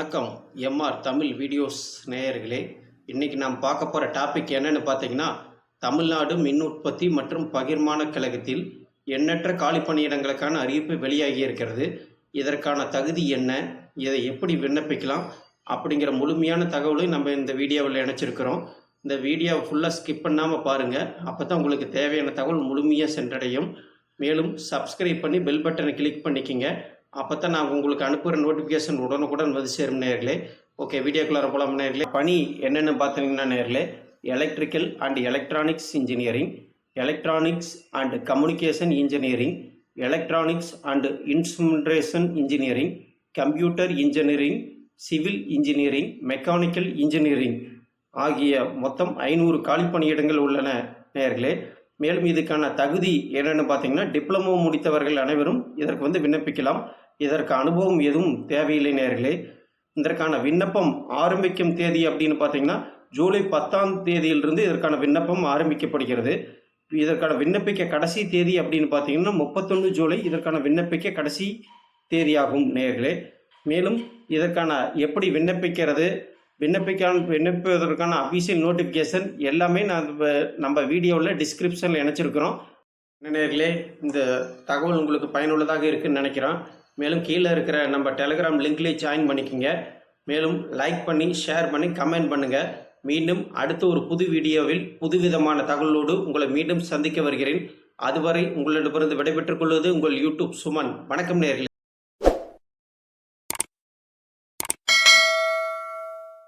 வணக்கம் MR Tamil videos நேயர்களே. இன்றைக்கி நாம் பார்க்க போகிற டாபிக் என்னென்னு பார்த்தீங்கன்னா, தமிழ்நாடு மின் உற்பத்தி மற்றும் பகிர்மான கழகத்தில் எண்ணற்ற காலி பணியிடங்களுக்கான அறிவிப்பு வெளியாகி இருக்கிறது. இதற்கான தகுதி என்ன, இதை எப்படி விண்ணப்பிக்கலாம் அப்படிங்கிற முழுமையான தகவலை நம்ம இந்த வீடியோவில் இணைச்சிருக்கிறோம். இந்த வீடியோவை ஃபுல்லாக ஸ்கிப் பண்ணாமல் பாருங்கள். அப்போ தான் உங்களுக்கு தேவையான தகவல் முழுமையாக சென்றடையும். மேலும் சப்ஸ்கிரைப் பண்ணி பெல் பட்டனை கிளிக் பண்ணிக்கிங்க. அப்போ தான் நான் உங்களுக்கு அனுப்புகிற நோட்டிஃபிகேஷன் உடனுக்குடன் வந்து சேரும் நேர்களே. ஓகே, வீடியோக்குள்ளார போகலாம் நேர்களே. பணி என்னென்னு பார்த்தீங்கன்னா நேர்களே, electrical and electronics engineering, electronics and communication engineering, electronics and instrumentation engineering, computer engineering, civil engineering, mechanical engineering ஆகிய மொத்தம் 500 காலி பணியிடங்கள் உள்ளன நேர்களே. மேலும் இதுக்கான தகுதி என்னென்னு பார்த்தீங்கன்னா, டிப்ளமோ முடித்தவர்கள் அனைவரும் இதற்கு விண்ணப்பிக்கலாம். இதற்கு அனுபவம் எதுவும் தேவையில்லை நேர்களே. இதற்கான விண்ணப்பம் ஆரம்பிக்கும் தேதி அப்படின்னு பார்த்தீங்கன்னா, ஜூலை 10ஆம் தேதியிலிருந்து இதற்கான விண்ணப்பம் ஆரம்பிக்கப்படுகிறது. இதற்கான விண்ணப்பிக்க கடைசி தேதி அப்படின்னு பார்த்தீங்கன்னா 31 ஜூலை இதற்கான விண்ணப்பிக்க கடைசி தேதியாகும் நேர்களே. மேலும் இதற்கான எப்படி விண்ணப்பிப்பதற்கான அஃபீஷியல் நோட்டிஃபிகேஷன் எல்லாமே நம்ம வீடியோவில் டிஸ்கிரிப்ஷனில் இணைச்சிருக்கிறோம் நேர்களே. இந்த தகவல் உங்களுக்கு பயனுள்ளதாக இருக்குன்னு நினைக்கிறோம். மேலும் கீழே இருக்கிற நம்ம டெலிகிராம் லிங்க்லேயே ஜாயின் பண்ணிக்கோங்க. மேலும் லைக் பண்ணி ஷேர் பண்ணி கமெண்ட் பண்ணுங்கள். மீண்டும் அடுத்த ஒரு புது வீடியோவில் புதுவிதமான தகவலோடு உங்களை மீண்டும் சந்திக்க வருகிறேன். அதுவரை உங்களிடமிருந்து விடைபெற்றுக் கொள்வது உங்கள் யூடியூப் சுமன். வணக்கம் நேர்களே.